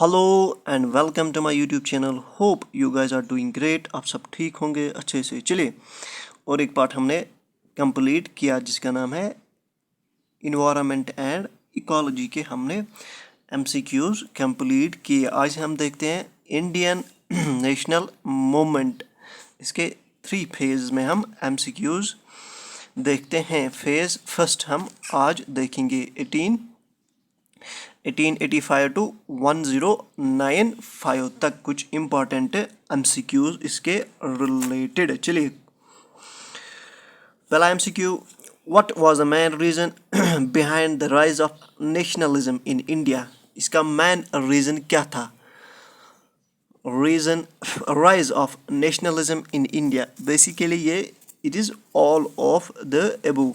Hello and welcome to my YouTube channel. Hope you guys are doing great. आप सब ठीक होंगे अच्छे से। चलिए, और एक पार्ट हमने कंप्लीट किया जिसका नाम है इन्वायरमेंट एंड इकोलॉजी के हमने एमसीक्यूज कंप्लीट किए। आज हम देखते हैं इंडियन नेशनल मूवमेंट। इसके 3 फेज में हम एमसीक्यूज देखते हैं। फेज फर्स्ट हम आज देखेंगे 1885 टू 1095 तक कुछ इंपॉर्टेंट एमसीक्यूज इसके रिलेटेड। चलिए, पहला MCQ, what was the main reason behind the rise of nationalism in India. इसका मेन रीजन क्या था? Reason rise of nationalism in India, basically ये it is all of the above.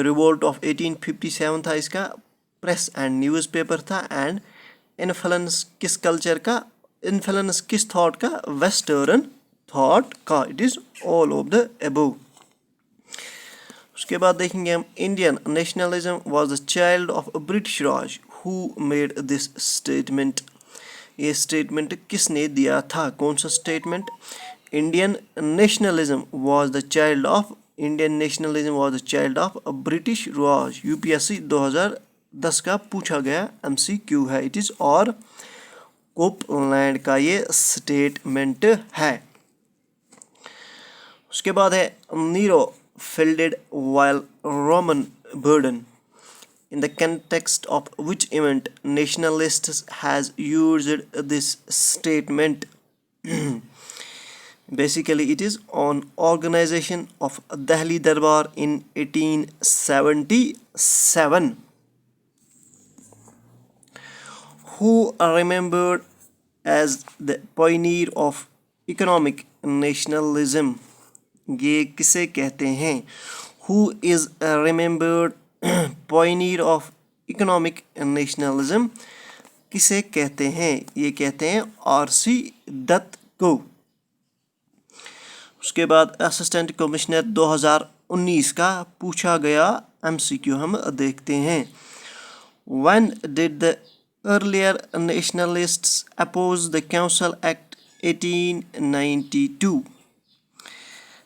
Revolt of 1857 था इसका, press and newspaper था, and influence किस culture का, influence किस थॉट का, वेस्टर्न थॉट का। It is all of the above. उसके बाद देखेंगे हम Indian nationalism was the child of British Raj. Who made this statement? ये स्टेटमेंट किसने दिया था? कौन सा statement? Indian nationalism was the child of British Raj. UPSC 2010 का पूछा गया एमसीक्यू है। इट इज और कोपलैंड का ये स्टेटमेंट है। उसके बाद है Nero fielded while Roman burden. In the context of which event nationalists has used this statement? Basically, it is on organization of Delhi Darbar in 1877. Who are remembered as the pioneer of economic nationalism? ये किसे कहते हैं? Who is remembered pioneer of economic nationalism? किसे कहते हैं? ये कहते हैं आरसी दत्त को। उसके बाद असिस्टेंट कमिश्नर 2019 का पूछा गया एमसीक्यू हम देखते हैं। When did the earlier nationalists oppose the Council Act 1892?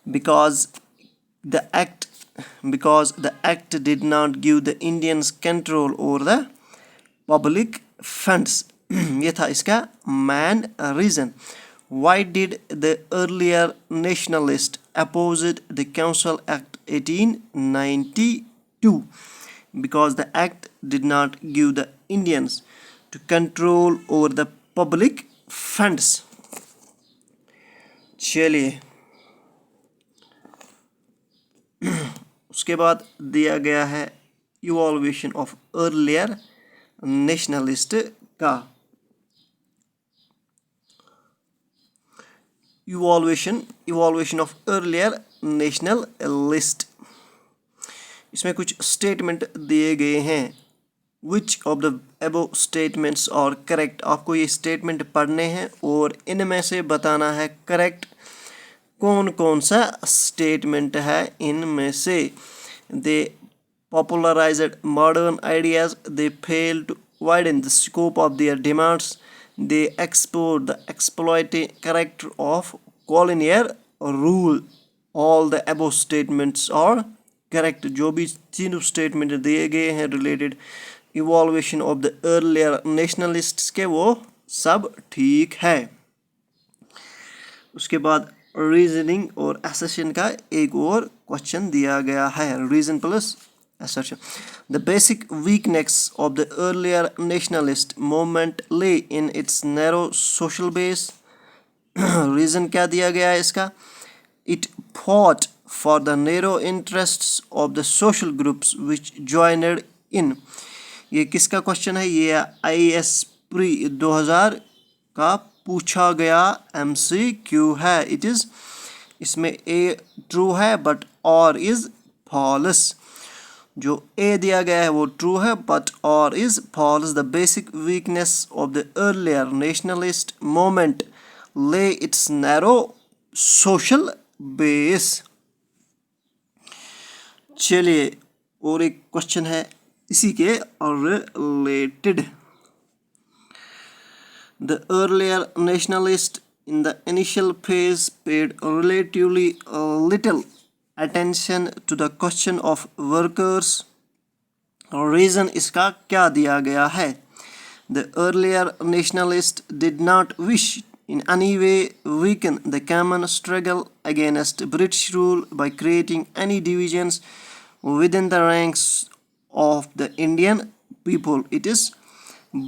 Because the act did not give the Indians control over the public funds. ये था इसका main reason. Why did the earlier nationalists oppose the Council Act 1892? Because the act did not give the Indians to control over the public funds. चलिए, उसके बाद दिया गया है इवॉल्वेशन of earlier nationalist का। इवॉल्वेशन ऑफ अर्लियर नेशनलिस्ट, इसमें कुछ statement दिए गए हैं। Which of the above statements are correct? आपको ये स्टेटमेंट पढ़ने हैं और इनमें से बताना है करेक्ट कौन कौन सा स्टेटमेंट है इनमें से। दे popularized modern ideas, they failed to widen the scope of their demands, they explored the exploitative character of colonial rule. All the above statements are correct. जो भी तीनों स्टेटमेंट दिए गए हैं related evolution of the earlier nationalists के, वो सब ठीक है। उसके बाद रीजनिंग और असर्शन का एक और क्वेश्चन दिया गया है। Reason plus assertion. The basic weakness of the earlier nationalist movement lay in its narrow social base. Reason क्या दिया गया है इसका? It fought for the narrow interests of the social groups which joined in. ये किसका question है? ये IAS pre 2000 का पूछा गया MCQ है। It is, इसमें A ट्रू है बट और इज फॉल्स। जो ए दिया गया है वो ट्रू है but R is false. The basic weakness of the earlier nationalist movement lay its narrow social base. चलिए, और एक क्वेश्चन है इसी के related. The earlier nationalists in the initial phase paid relatively little attention to the question of workers. Reason इसका क्या दिया गया है? The earlier nationalists did not wish in any way weaken the common struggle against British rule by creating any divisions within the ranks of the Indian people. It is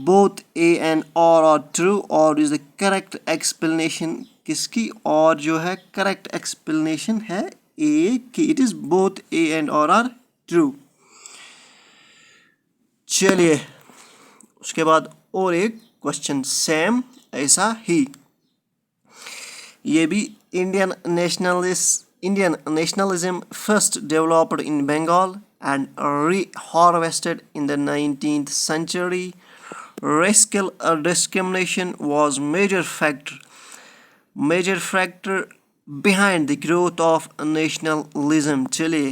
both A and R are true. Or is the correct explanation किसकी? और जो है correct explanation है A की. It is both A and R are true. चलिए उसके बाद और एक क्वेश्चन सेम ऐसा ही. ये भी Indian nationalism first developed in Bengal and re-harvested in the 19th century. Racial discrimination was major factor behind the growth of nationalism. चलिए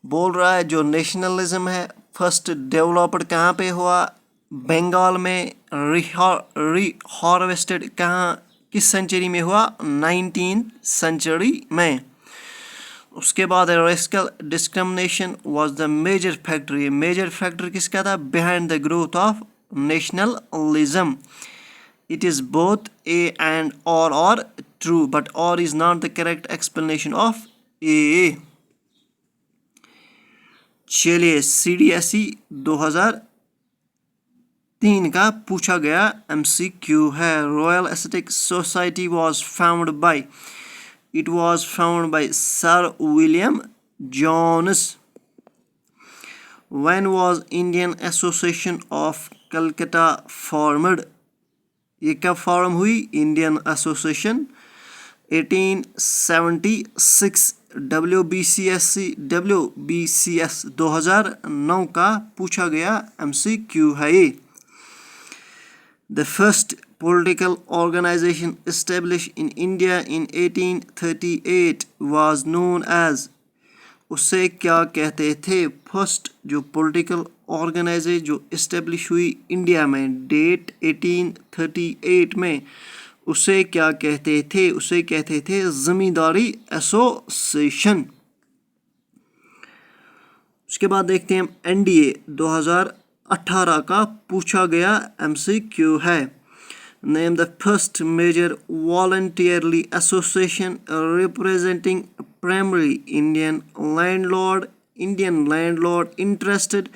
बोल रहा है जो नेशनलिज्म है फर्स्ट डेवलप्ड कहाँ पे हुआ? बंगाल में. री-हार्वेस्टेड कहाँ किस सेंचुरी में हुआ? 19th सेंचुरी में. उसके बाद racial discrimination was the major factor. ये मेजर फैक्टर किसका था? Behind the growth of nationalism. It is both A and R are true but R is not the correct explanation of A. चलिए CDSE 2003 का पूछा गया MCQ है. Royal Asiatic society was found by. It was founded by Sir William Jones. When was Indian Association of Calcutta formed? ये कब form हुई? Indian association 1876. WBCS 2009 का पूछा गया MCQ है ये. The first political organization established in India in 1838 was known as. उसे क्या कहते थे? फर्स्ट जो पॉलिटिकल ऑर्गेनाइजेशन जो इस्टेब्लिश हुई इंडिया में डेट 1838 में, उसे क्या कहते थे? उसे कहते थे जमींदारी एसोसिएशन. उसके बाद देखते हैं NDA 2018 का पूछा गया MCQ है. Name the first major voluntarily association representing primarily Indian landlord interested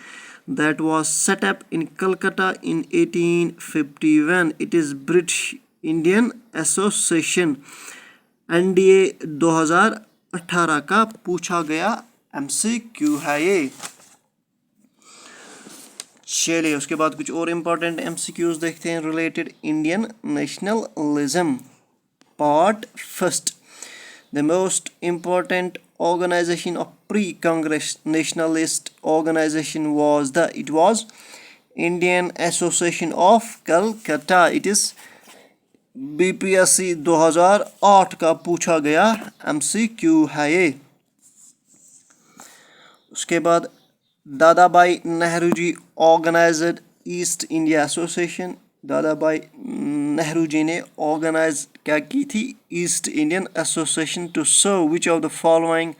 that was set up in Calcutta in 1851. It is British Indian Association. NDA 2018 का पूछा गया MCQ है ये. चलिए उसके बाद कुछ और इम्पोर्टेंट MCQs देखते हैं related Indian nationalism. Part first. The most important organisation of pre Congress nationalist organisation was the. It was Indian Association of Calcutta. It is BPSC 2008 का पूछा गया MCQ है ये. उसके बाद Dadabhai Nehru ji organised East India association. Dadabhai Nehru ji ने ऑर्गेनाइज क्या की थी? East Indian association to serve which of the following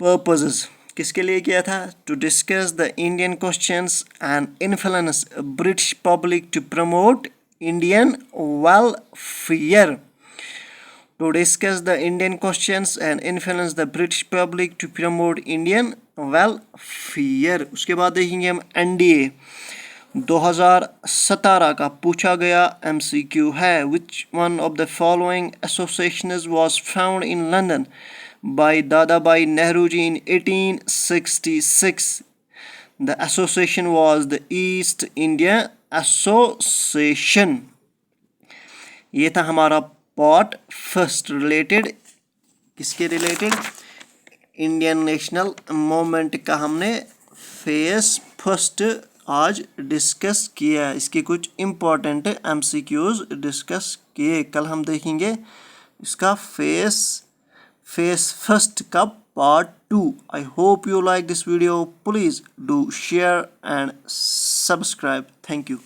purposes. किसके लिए किया था? To discuss the Indian questions and influence British public to promote Indian welfare. To discuss the Indian questions and influence the British public to promote Indian welfare. उसके बाद देखेंगे हम NDA 2017 का पूछा गया MCQ है. Which one of the following associations was founded in London by Dadabhai Nehruji in 1866? The association was the East India Association. ये था हमारा पार्ट फर्स्ट रिलेटेड. किसके रिलेटेड? इंडियन नेशनल मूवमेंट का हमने फेस फर्स्ट आज discuss किया. इसके कुछ इम्पोर्टेंट MCQs डिस्कस किए. कल हम देखेंगे इसका फेस फर्स्ट का part 2. I hope you like this video. Please do share and subscribe. Thank you.